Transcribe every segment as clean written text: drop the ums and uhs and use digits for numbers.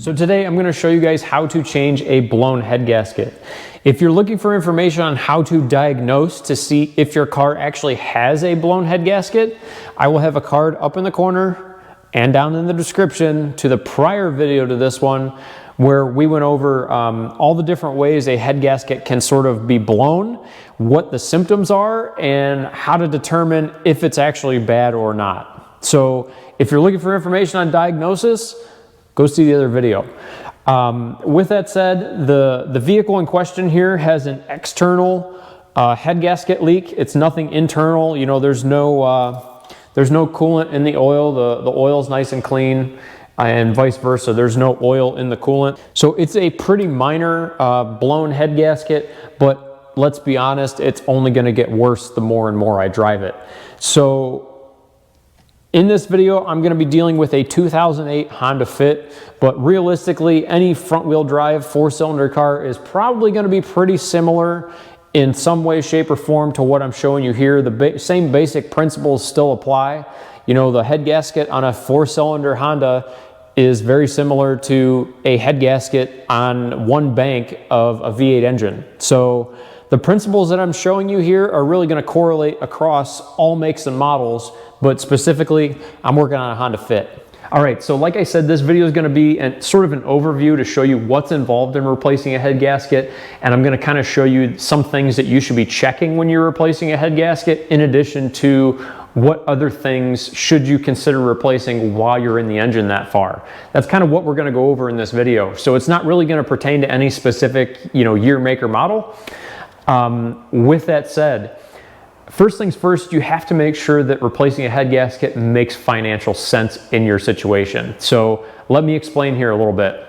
So today I'm going to show you guys how to change a blown head gasket. If you're looking for information on how to diagnose to see if your car actually has a blown head gasket, I will have a card up in the corner and down in the description to the prior video to this one where we went over all the different ways a head gasket can sort of be blown, what the symptoms are, and how to determine if it's actually bad or not. So if you're looking for information on diagnosis, go see the other video. With that said, the vehicle in question here has an external head gasket leak. It's nothing internal. You know, there's no coolant in the oil. The oil's nice and clean, and vice versa. There's no oil in the coolant. So it's a pretty minor blown head gasket, but let's be honest, it's only going to get worse the more and more I drive it. So in this video, I'm going to be dealing with a 2008 Honda Fit, but realistically, any front-wheel drive 4-cylinder car is probably going to be pretty similar in some way, shape, or form to what I'm showing you here. The same basic principles still apply. You know, the head gasket on a 4-cylinder Honda is very similar to a head gasket on one bank of a V8 engine. So the principles that I'm showing you here are really going to correlate across all makes and models, but specifically, I'm working on a Honda Fit. All right, so like I said, this video is going to be sort of an overview to show you what's involved in replacing a head gasket, and I'm going to kind of show you some things that you should be checking when you're replacing a head gasket, in addition to what other things should you consider replacing while you're in the engine that far. That's kind of what we're going to go over in this video. So it's not really going to pertain to any specific, year, make, or model. With that said, first things first, you have to make sure that replacing a head gasket makes financial sense in your situation. So let me explain here a little bit.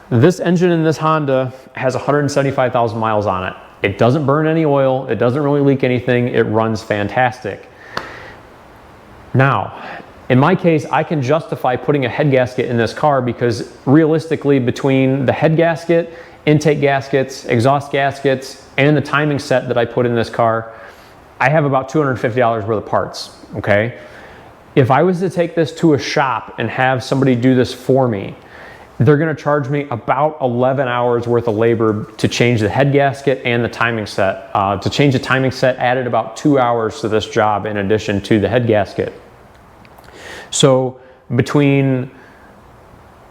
This engine in this Honda has 175,000 miles on it. It doesn't burn any oil. It doesn't really leak anything. It runs fantastic. Now, in my case, I can justify putting a head gasket in this car because realistically, between the head gasket, intake gaskets, exhaust gaskets, and the timing set that I put in this car, I have about $250 worth of parts, okay? If I was to take this to a shop and have somebody do this for me, they're gonna charge me about 11 hours worth of labor to change the head gasket and the timing set. To change the timing set added about 2 hours to this job in addition to the head gasket. So between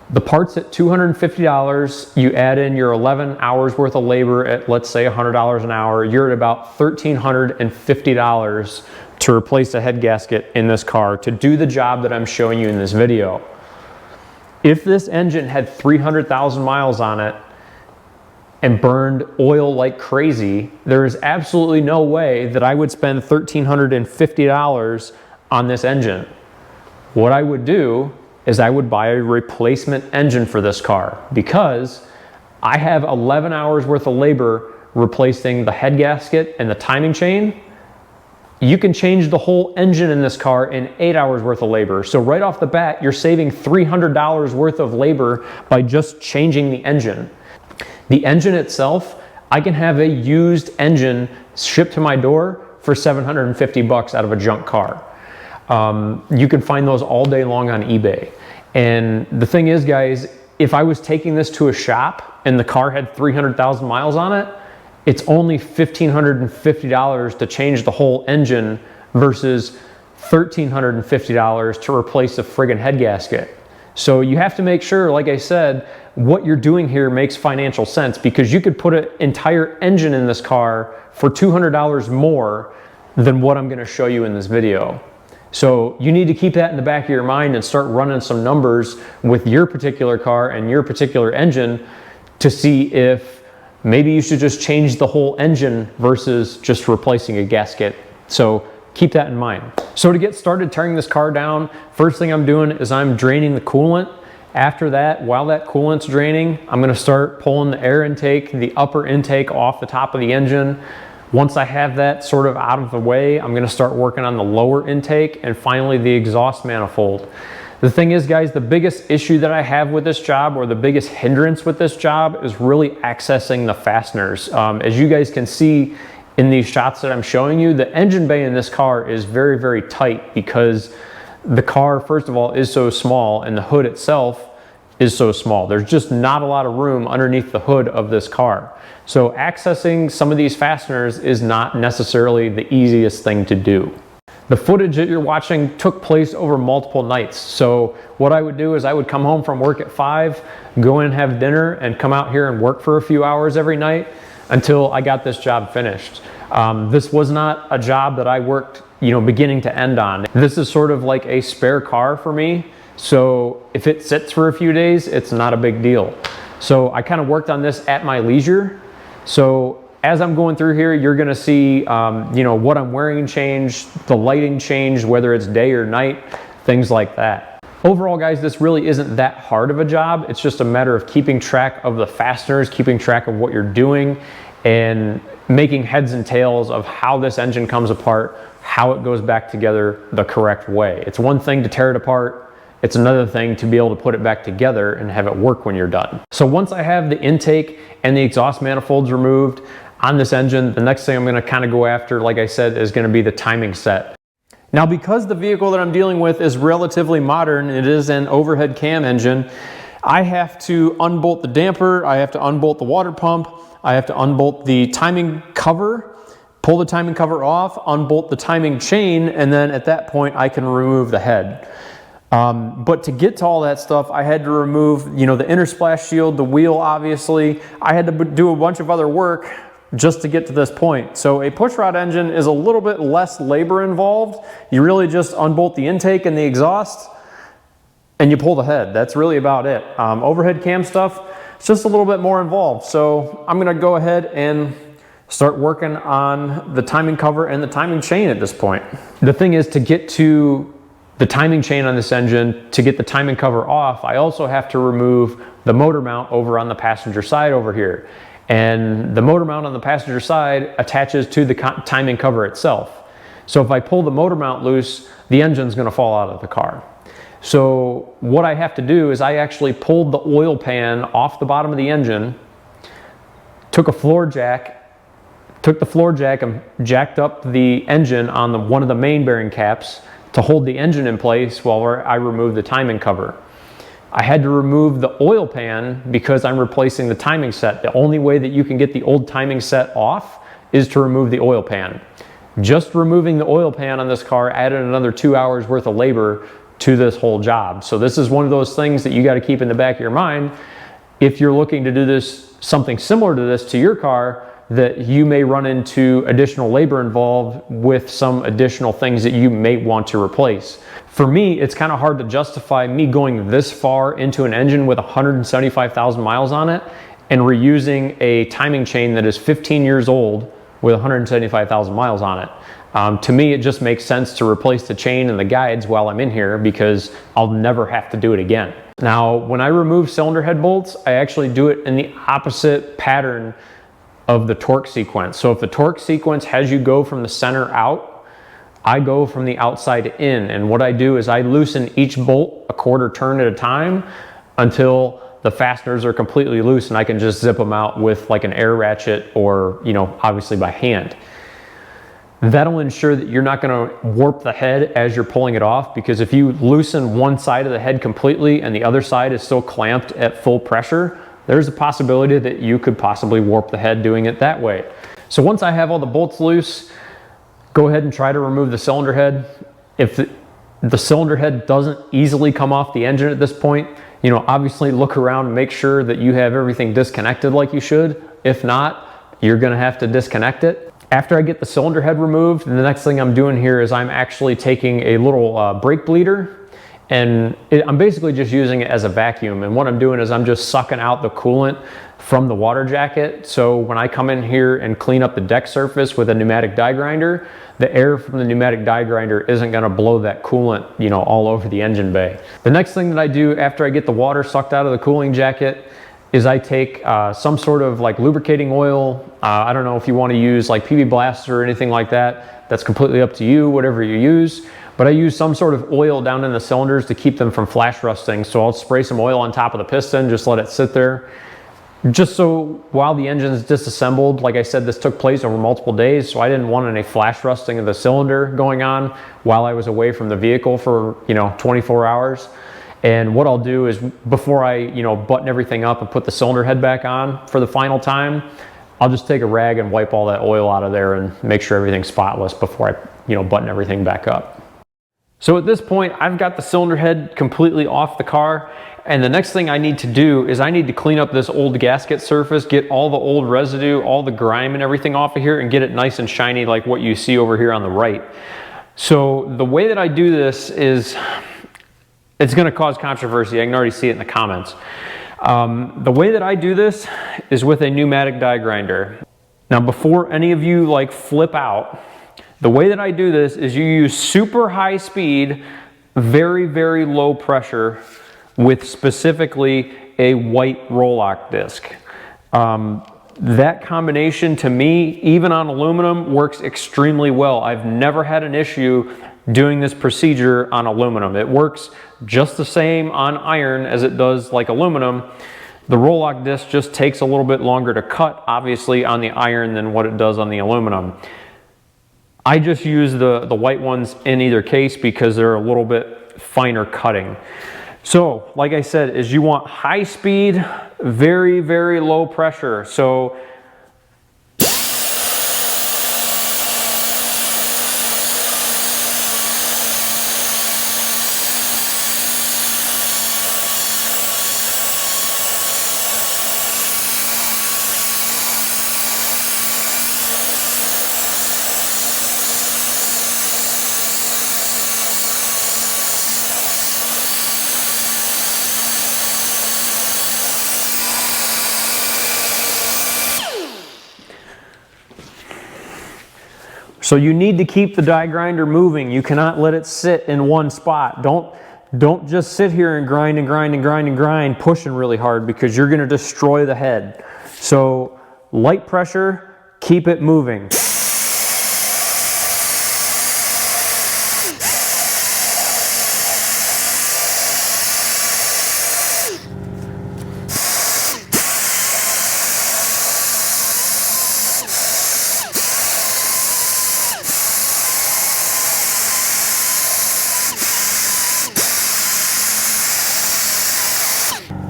the parts at $250, you add in your 11 hours worth of labor at, let's say, $100 an hour, you're at about $1,350 to replace a head gasket in this car to do the job that I'm showing you in this video. If this engine had 300,000 miles on it and burned oil like crazy, there is absolutely no way that I would spend $1,350 on this engine. What I would do is I would buy a replacement engine for this car because I have 11 hours worth of labor replacing the head gasket and the timing chain. You can change the whole engine in this car in 8 hours worth of labor. So right off the bat, you're saving $300 worth of labor by just changing the engine. The engine itself, I can have a used engine shipped to my door for $750 out of a junk car. You can find those all day long on eBay. And the thing is, guys, if I was taking this to a shop and the car had 300,000 miles on it, it's only $1,550 to change the whole engine versus $1,350 to replace the friggin' head gasket. So you have to make sure, like I said, what you're doing here makes financial sense, because you could put an entire engine in this car for $200 more than what I'm going to show you in this video. So you need to keep that in the back of your mind and start running some numbers with your particular car and your particular engine to see if maybe you should just change the whole engine versus just replacing a gasket. So keep that in mind. So to get started tearing this car down, first thing I'm doing is I'm draining the coolant. After that, while that coolant's draining, I'm going to start pulling the air intake, the upper intake off the top of the engine. Once I have that sort of out of the way, I'm going to start working on the lower intake and finally the exhaust manifold. The thing is, guys, the biggest issue that I have with this job, or the biggest hindrance with this job, is really accessing the fasteners. As you guys can see in these shots that I'm showing you, the engine bay in this car is very, very tight because the car, first of all, is so small, and the hood itself is so small. There's just not a lot of room underneath the hood of this car. So accessing some of these fasteners is not necessarily the easiest thing to do. The footage that you're watching took place over multiple nights. So what I would do is I would come home from work at 5, go in and have dinner, and come out here and work for a few hours every night until I got this job finished. This was not a job that I worked, beginning to end on. This is sort of like a spare car for me. So if it sits for a few days, it's not a big deal. So I kind of worked on this at my leisure. So as I'm going through here, you're gonna see, what I'm wearing change, the lighting change, whether it's day or night, things like that. Overall, guys, this really isn't that hard of a job. It's just a matter of keeping track of the fasteners, keeping track of what you're doing, and making heads and tails of how this engine comes apart, how it goes back together the correct way. It's one thing to tear it apart. It's another thing to be able to put it back together and have it work when you're done. So once I have the intake and the exhaust manifolds removed on this engine, the next thing I'm gonna kind of go after, like I said, is gonna be the timing set. Now, because the vehicle that I'm dealing with is relatively modern, it is an overhead cam engine, I have to unbolt the damper, I have to unbolt the water pump, I have to unbolt the timing cover, pull the timing cover off, unbolt the timing chain, and then at that point I can remove the head. But to get to all that stuff, I had to remove, the inner splash shield, the wheel, obviously. I had to do a bunch of other work just to get to this point. So a pushrod engine is a little bit less labor involved. You really just unbolt the intake and the exhaust and you pull the head. That's really about it. Overhead cam stuff, it's just a little bit more involved. So I'm gonna go ahead and start working on the timing cover and the timing chain at this point. The thing is, to get to the timing chain on this engine, to get the timing cover off, I also have to remove the motor mount over on the passenger side over here. And the motor mount on the passenger side attaches to the timing cover itself. So if I pull the motor mount loose, the engine's gonna fall out of the car. So what I have to do is I actually pulled the oil pan off the bottom of the engine, took the floor jack and jacked up the engine on one of the main bearing caps to hold the engine in place while I remove the timing cover. I had to remove the oil pan because I'm replacing the timing set. The only way that you can get the old timing set off is to remove the oil pan. Just removing the oil pan on this car added another 2 hours worth of labor to this whole job. So this is one of those things that you got to keep in the back of your mind. If you're looking to do something similar to this to your car, that you may run into additional labor involved with some additional things that you may want to replace. For me, it's kind of hard to justify me going this far into an engine with 175,000 miles on it and reusing a timing chain that is 15 years old with 175,000 miles on it. To me, it just makes sense to replace the chain and the guides while I'm in here because I'll never have to do it again. Now, when I remove cylinder head bolts, I actually do it in the opposite pattern of the torque sequence. So if the torque sequence has you go from the center out, I go from the outside in. And what I do is I loosen each bolt a quarter turn at a time until the fasteners are completely loose and I can just zip them out with like an air ratchet or, obviously by hand. That'll ensure that you're not going to warp the head as you're pulling it off, because if you loosen one side of the head completely and the other side is still clamped at full pressure, there's a possibility that you could possibly warp the head doing it that way. So once I have all the bolts loose, go ahead and try to remove the cylinder head. If the cylinder head doesn't easily come off the engine at this point, obviously look around and make sure that you have everything disconnected like you should. If not, you're gonna have to disconnect it. After I get the cylinder head removed, the next thing I'm doing here is I'm actually taking a little brake bleeder, and I'm basically just using it as a vacuum. And what I'm doing is I'm just sucking out the coolant from the water jacket. So when I come in here and clean up the deck surface with a pneumatic die grinder, the air from the pneumatic die grinder isn't gonna blow that coolant, all over the engine bay. The next thing that I do after I get the water sucked out of the cooling jacket is I take some sort of like lubricating oil. I don't know if you want to use like PB Blaster or anything like that. That's completely up to you, whatever you use. But I use some sort of oil down in the cylinders to keep them from flash rusting. So I'll spray some oil on top of the piston, just let it sit there. Just so while the engine is disassembled, like I said, this took place over multiple days, so I didn't want any flash rusting of the cylinder going on while I was away from the vehicle for 24 hours. And what I'll do is before I, button everything up and put the cylinder head back on for the final time, I'll just take a rag and wipe all that oil out of there and make sure everything's spotless before I, button everything back up. So at this point, I've got the cylinder head completely off the car. And the next thing I need to do is I need to clean up this old gasket surface, get all the old residue, all the grime and everything off of here, and get it nice and shiny like what you see over here on the right. So the way that I do this is, it's going to cause controversy. I can already see it in the comments. The way that I do this is with a pneumatic die grinder. Now, before any of you flip out, the way that I do this is you use super high speed, very, very low pressure with specifically a white roll-lock disc. That combination to me, even on aluminum, works extremely well. I've never had an issue doing this procedure on aluminum. It works just the same on iron as it does like aluminum. The roll-lock disc just takes a little bit longer to cut, obviously, on the iron than what it does on the aluminum. I just use the white ones in either case because they're a little bit finer cutting. So, like I said, is you want high speed, very, very low pressure. So, So you need to keep the die grinder moving. You cannot let it sit in one spot. Don't just sit here and grind and grind and grind and grind, pushing really hard, because you're gonna destroy the head. So light pressure, keep it moving.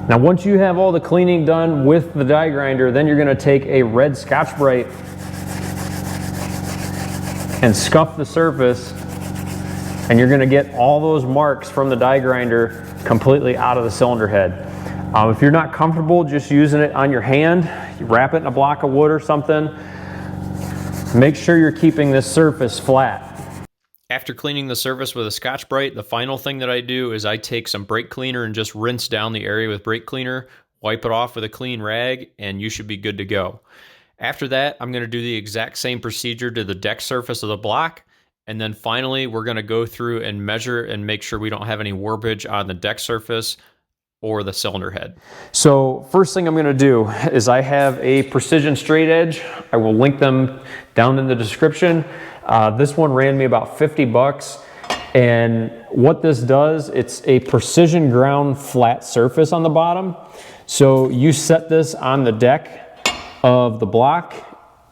Now, once you have all the cleaning done with the die grinder, then you're going to take a red Scotch-Brite and scuff the surface, and you're going to get all those marks from the die grinder completely out of the cylinder head. If you're not comfortable just using it on your hand, you wrap it in a block of wood or something. Make sure you're keeping this surface flat. After cleaning the surface with a Scotch-Brite, the final thing that I do is I take some brake cleaner and just rinse down the area with brake cleaner, wipe it off with a clean rag, and you should be good to go. After that, I'm going to do the exact same procedure to the deck surface of the block, and then finally we're going to go through and measure and make sure we don't have any warpage on the deck surface or the cylinder head. So first thing I'm going to do is I have a precision straight edge. I will link them down in the description. This one ran me about 50 bucks. And what this does, it's a precision ground flat surface on the bottom. So you set this on the deck of the block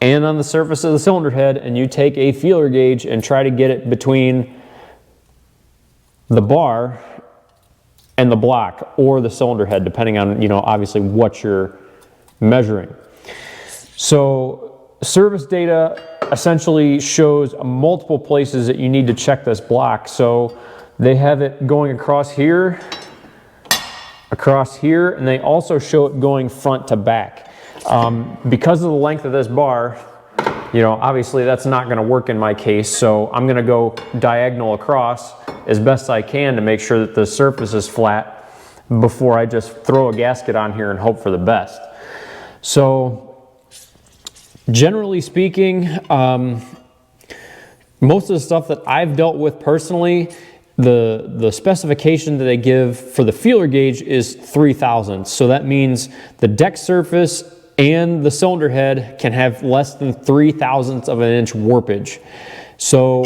and on the surface of the cylinder head, and you take a feeler gauge and try to get it between the bar and the block or the cylinder head, depending on, obviously what you're measuring. So service data essentially shows multiple places that you need to check this block. So they have it going across here, and they also show it going front to back. Because of the length of this bar, obviously that's not going to work in my case, so I'm going to go diagonal across as best I can to make sure that the surface is flat before I just throw a gasket on here and hope for the best. So generally speaking, most of the stuff that I've dealt with personally, the specification that they give for the feeler gauge is 3 thousandths. So that means the deck surface and the cylinder head can have less than 3 thousandths of an inch warpage. So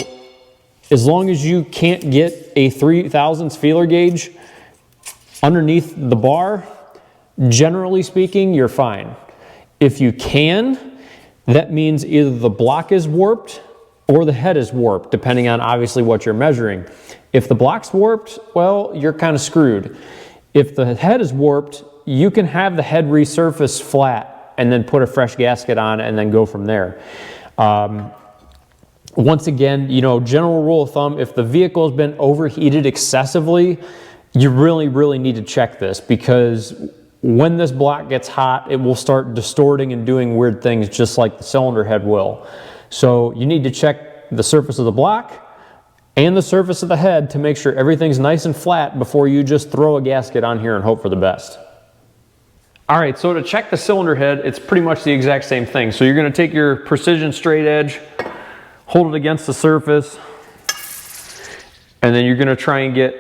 as long as you can't get a 3 thousandths feeler gauge underneath the bar, generally speaking, you're fine. If you can, that means either the block is warped or the head is warped, depending on obviously what you're measuring. If the block's warped, well, you're kind of screwed. If the head is warped, you can have the head resurface flat and then put a fresh gasket on and then go from there. Once again, you know, general rule of thumb, if the vehicle has been overheated excessively, you really need to check this, because when this block gets hot, it will start distorting and doing weird things just like the cylinder head will. So you need to check the surface of the block and the surface of the head to make sure everything's nice and flat before you just throw a gasket on here and hope for the best. All right, so to check the cylinder head, it's pretty much the exact same thing. So you're gonna take your precision straight edge, hold it against the surface, and then you're gonna try and get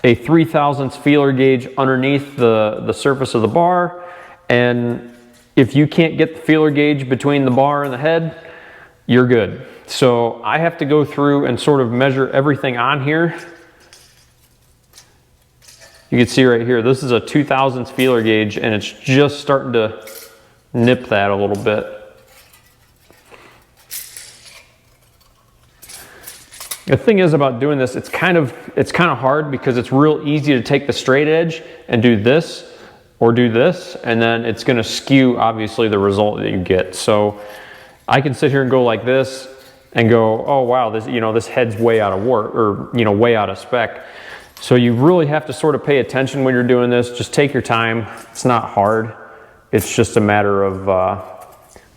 a 3/1000 feeler gauge underneath the surface of the bar. And if you can't get the feeler gauge between the bar and the head, you're good. So I have to go through and sort of measure everything on here. You can see right here, this is a 2/1000 feeler gauge, and it's just starting to nip that a little bit. The thing is about doing this, it's kind of hard, because it's real easy to take the straight edge and do this or do this, and then it's going to skew obviously the result that you get. So I can sit here and go like this and go, oh wow, this, you know, this head's way out of warp, or, you know, way out of spec. So you really have to sort of pay attention when you're doing this. Just take your time. It's not hard. It's just a matter of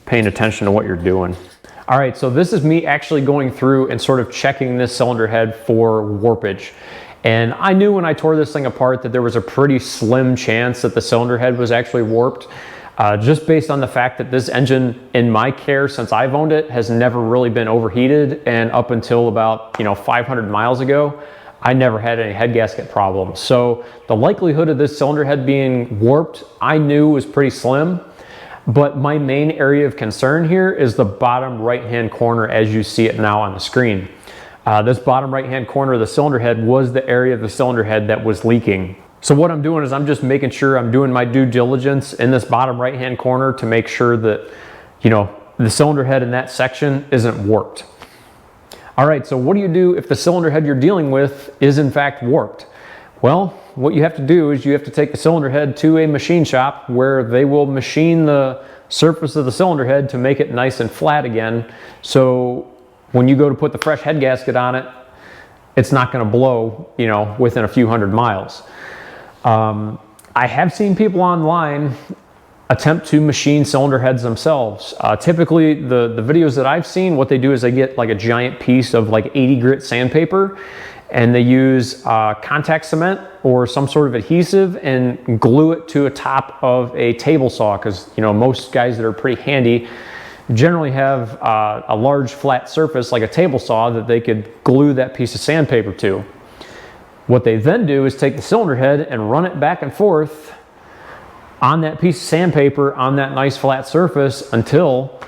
paying attention to what you're doing. All right, so this is me actually going through and sort of checking this cylinder head for warpage. And I knew when I tore this thing apart that there was a pretty slim chance that the cylinder head was actually warped, just based on the fact that this engine, in my care since I've owned it, has never really been overheated. And up until about, you know, 500 miles ago, I never had any head gasket problems. So the likelihood of this cylinder head being warped, I knew was pretty slim. But my main area of concern here is the bottom right-hand corner as you see it now on the screen. This bottom right-hand corner of the cylinder head was the area of the cylinder head that was leaking. So what I'm doing is I'm just making sure I'm doing my due diligence in this bottom right-hand corner to make sure that, you know, the cylinder head in that section isn't warped. All right, so what do you do if the cylinder head you're dealing with is in fact warped? Well, what you have to do is you have to take the cylinder head to a machine shop where they will machine the surface of the cylinder head to make it nice and flat again. So when you go to put the fresh head gasket on it, it's not going to blow, you know, within a few hundred miles. I have seen people online attempt to machine cylinder heads themselves. Typically the videos that I've seen, what they do is they get like a giant piece of like 80 grit sandpaper, and they use contact cement or some sort of adhesive and glue it to a top of a table saw, because, you know, most guys that are pretty handy generally have a large flat surface like a table saw that they could glue that piece of sandpaper to. What they then do is take the cylinder head and run it back and forth on that piece of sandpaper on that nice flat surface until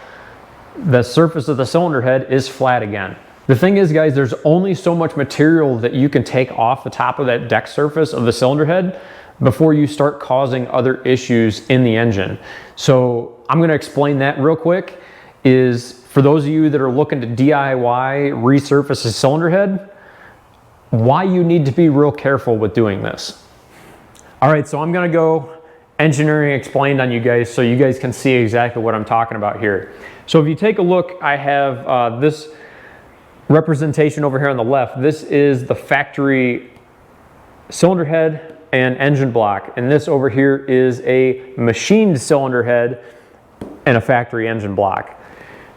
the surface of the cylinder head is flat again. The thing is, guys, there's only so much material that you can take off the top of that deck surface of the cylinder head before you start causing other issues in the engine. So I'm going to explain that real quick. Is for those of you that are looking to DIY resurface a cylinder head, why you need to be real careful with doing this. All right, so I'm going to go engineering explained on you guys so you guys can see exactly what I'm talking about here. So if you take a look, I have this representation over here on the left. This is the factory cylinder head and engine block, and this over here is a machined cylinder head and a factory engine block.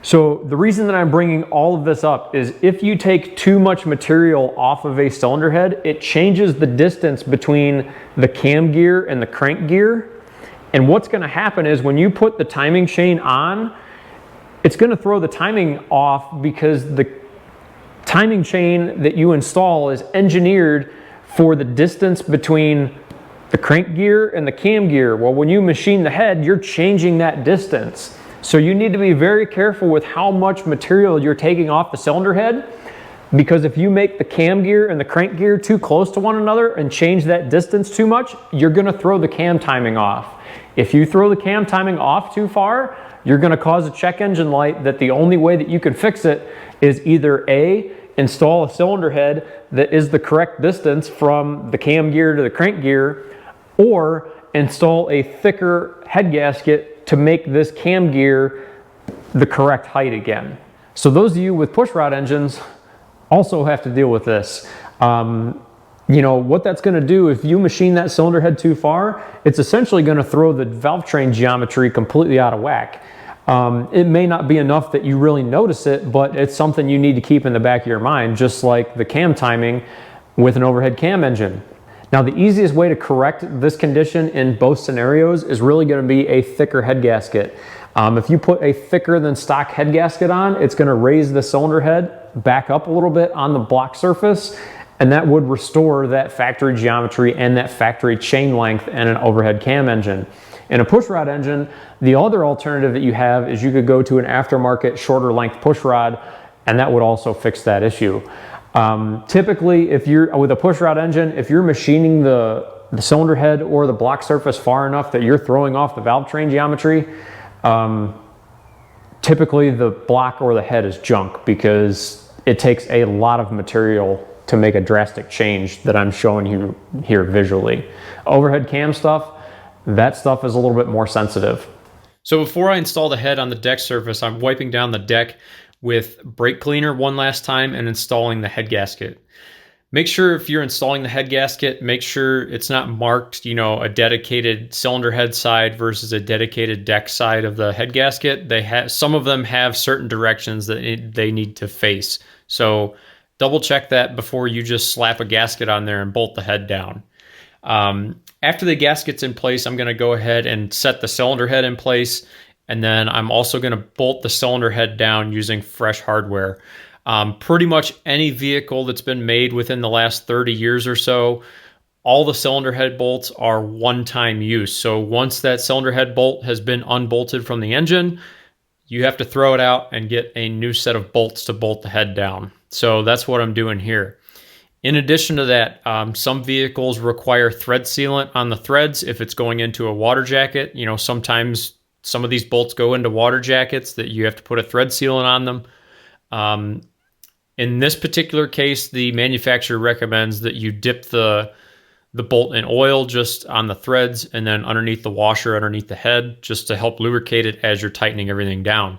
So the reason that I'm bringing all of this up is if you take too much material off of a cylinder head, it changes the distance between the cam gear and the crank gear. And what's going to happen is when you put the timing chain on, it's going to throw the timing off, because the timing chain that you install is engineered for the distance between the crank gear and the cam gear. Well, when you machine the head, you're changing that distance. So you need to be very careful with how much material you're taking off the cylinder head, because if you make the cam gear and the crank gear too close to one another and change that distance too much, you're going to throw the cam timing off. If you throw the cam timing off too far, you're going to cause a check engine light that the only way that you can fix it is either A, install a cylinder head that is the correct distance from the cam gear to the crank gear, or install a thicker head gasket to make this cam gear the correct height again. So those of you with pushrod engines also have to deal with this. You know, what that's going to do, if you machine that cylinder head too far, it's essentially going to throw the valve train geometry completely out of whack. It may not be enough that you really notice it, but it's something you need to keep in the back of your mind, just like the cam timing with an overhead cam engine. Now, the easiest way to correct this condition in both scenarios is really going to be a thicker head gasket. If you put a thicker than stock head gasket on, it's going to raise the cylinder head back up a little bit on the block surface, and that would restore that factory geometry and that factory chain length in an overhead cam engine. In a pushrod engine, the other alternative that you have is you could go to an aftermarket shorter length pushrod, and that would also fix that issue. Typically, if you're with a pushrod engine, if you're machining the cylinder head or the block surface far enough that you're throwing off the valve train geometry, typically the block or the head is junk, because it takes a lot of material to make a drastic change that I'm showing you here visually. Overhead cam stuff, that stuff is a little bit more sensitive. So before I install the head on the deck surface, I'm wiping down the deck with brake cleaner one last time and installing the head gasket. Make sure if you're installing the head gasket, make sure it's not marked, you know, a dedicated cylinder head side versus a dedicated deck side of the head gasket. Some of them have certain directions that they need to face. So double check that before you just slap a gasket on there and bolt the head down. After the gasket's in place, I'm going to go ahead and set the cylinder head in place, and then I'm also going to bolt the cylinder head down using fresh hardware. Pretty much any vehicle that's been made within the last 30 years or so, all the cylinder head bolts are one-time use. So once that cylinder head bolt has been unbolted from the engine, you have to throw it out and get a new set of bolts to bolt the head down. So that's what I'm doing here. In addition to that, some vehicles require thread sealant on the threads if it's going into a water jacket. You know, sometimes some of these bolts go into water jackets that you have to put a thread sealant on them. In this particular case, the manufacturer recommends that you dip the bolt in oil just on the threads and then underneath the washer, underneath the head, just to help lubricate it as you're tightening everything down.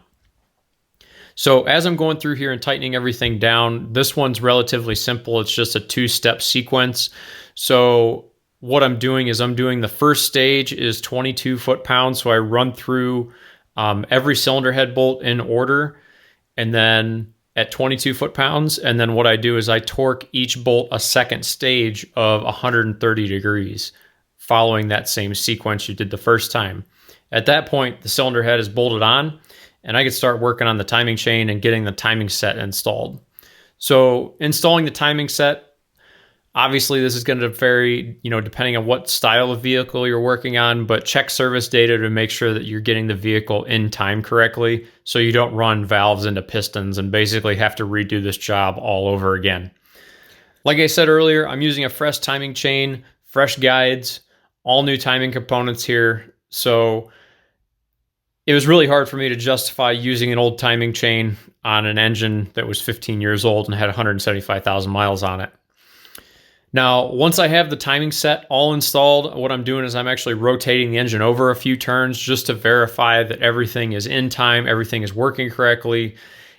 So as I'm going through here and tightening everything down, this one's relatively simple. It's just a two-step sequence. So what I'm doing is I'm doing the first stage is 22 foot-pounds. So I run through every cylinder head bolt in order, and then at 22 foot-pounds. And then what I do is I torque each bolt a second stage of 130 degrees, following that same sequence you did the first time. At that point, the cylinder head is bolted on, and I could start working on the timing chain and getting the timing set installed. So installing the timing set, obviously this is going to vary, you know, depending on what style of vehicle you're working on, but check service data to make sure that you're getting the vehicle in time correctly, so you don't run valves into pistons and basically have to redo this job all over again. Like I said earlier, I'm using a fresh timing chain, fresh guides, all new timing components here. So it was really hard for me to justify using an old timing chain on an engine that was 15 years old and had 175,000 miles on it. Now, once I have the timing set all installed, what I'm doing is I'm actually rotating the engine over a few turns just to verify that everything is in time, everything is working correctly,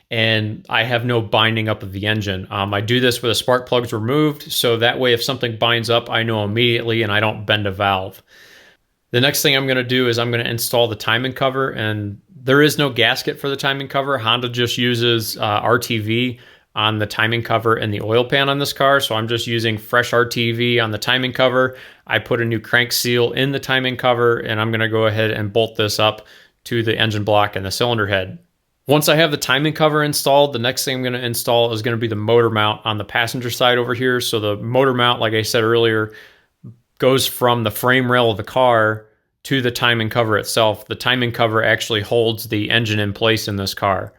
and I have no binding up of the engine. I do this with the spark plugs removed, so that way if something binds up, I know immediately and I don't bend a valve. The next thing I'm going to do is I'm going to install the timing cover, and there is no gasket for the timing cover. Honda just uses RTV on the timing cover and the oil pan on this car, so I'm just using fresh RTV on the timing cover. I put a new crank seal in the timing cover, and I'm going to go ahead and bolt this up to the engine block and the cylinder head. Once I have the timing cover installed, the next thing I'm going to install is going to be the motor mount on the passenger side over here. So the motor mount, like I said earlier, goes from the frame rail of the car to the timing cover itself. The timing cover actually holds the engine in place in this car.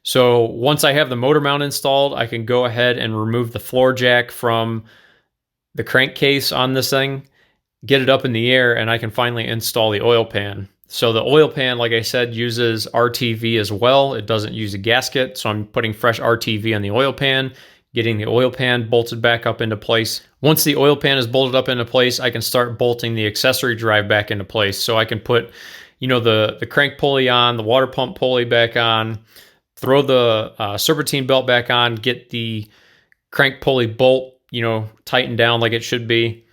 So once I have the motor mount installed, I can go ahead and remove the floor jack from the crankcase on this thing, get it up in the air, and I can finally install the oil pan. So the oil pan, like I said, uses RTV as well. It doesn't use a gasket, so I'm putting fresh RTV on the oil pan, getting the oil pan bolted back up into place. Once the oil pan is bolted up into place, I can start bolting the accessory drive back into place. So I can put, you know, the crank pulley on, the water pump pulley back on, throw the serpentine belt back on, get the crank pulley bolt, you know, tightened down like it should be.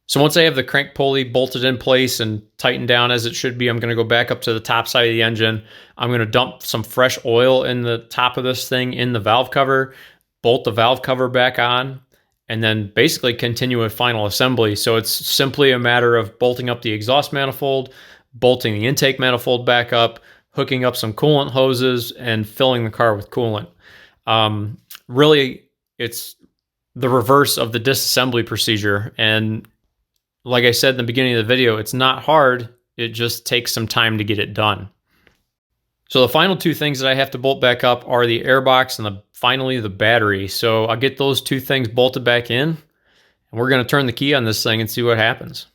So once I have the crank pulley bolted in place and tightened down as it should be, I'm going to go back up to the top side of the engine. I'm going to dump some fresh oil in the top of this thing in the valve cover, bolt the valve cover back on, and then basically continue with final assembly. So it's simply a matter of bolting up the exhaust manifold, bolting the intake manifold back up, hooking up some coolant hoses, and filling the car with coolant. Really, it's the reverse of the disassembly procedure. And like I said in the beginning of the video, it's not hard. It just takes some time to get it done. So the final two things that I have to bolt back up are the airbox and finally the battery. So I'll get those two things bolted back in, and we're going to turn the key on this thing and see what happens.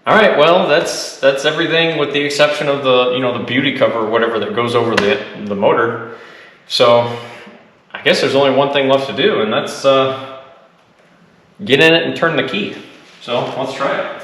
All right, well, that's everything with the exception of the, you know, the beauty cover or whatever that goes over the motor. So I guess there's only one thing left to do, and that's get in it and turn the key. So let's try it.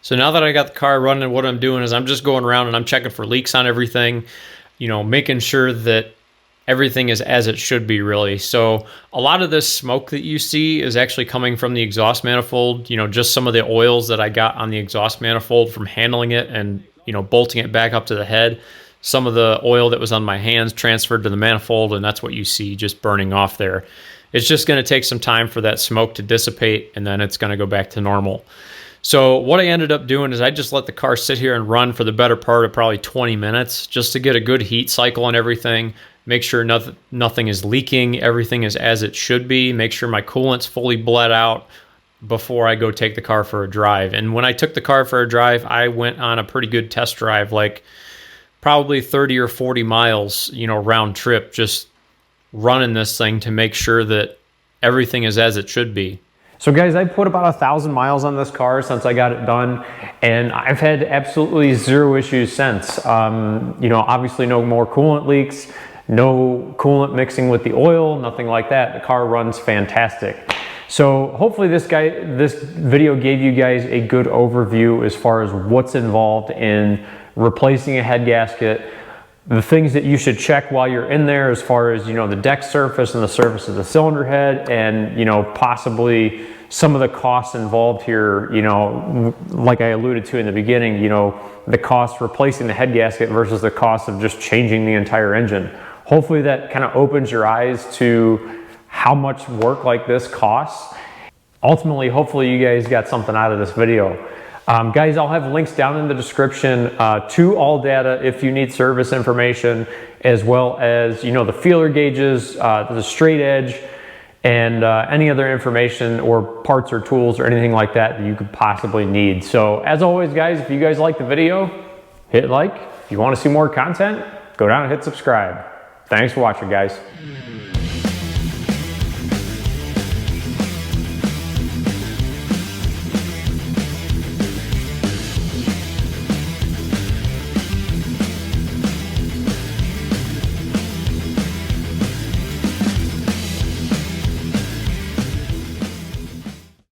So now that I got the car running, what I'm doing is I'm just going around and I'm checking for leaks on everything, you know, making sure that everything is as it should be, really. So a lot of this smoke that you see is actually coming from the exhaust manifold, you know, just some of the oils that I got on the exhaust manifold from handling it and, you know, bolting it back up to the head. Some of the oil that was on my hands transferred to the manifold, and that's what you see just burning off there. It's just going to take some time for that smoke to dissipate, and then it's going to go back to normal. So what I ended up doing is I just let the car sit here and run for the better part of probably 20 minutes just to get a good heat cycle on everything, make sure nothing is leaking, everything is as it should be, make sure my coolant's fully bled out before I go take the car for a drive. And when I took the car for a drive, I went on a pretty good test drive, like probably 30 or 40 miles, you know, round trip, just running this thing to make sure that everything is as it should be. So guys, I put about 1,000 miles on this car since I got it done, and I've had absolutely zero issues since. You know, obviously no more coolant leaks, no coolant mixing with the oil, nothing like that. The car runs fantastic. So hopefully this video gave you guys a good overview as far as what's involved in replacing a head gasket, the things that you should check while you're in there as far as, you know, the deck surface and the surface of the cylinder head, and, you know, possibly some of the costs involved here, you know, like I alluded to in the beginning, you know, the cost replacing the head gasket versus the cost of just changing the entire engine. Hopefully that kind of opens your eyes to how much work like this costs. Ultimately, hopefully you guys got something out of this video. Guys, I'll have links down in the description to all data if you need service information, as well as, you know, the feeler gauges, the straight edge, and any other information or parts or tools or anything like that that you could possibly need. So as always, guys, if you guys like the video, hit like. If you want to see more content, go down and hit subscribe. Thanks for watching, guys.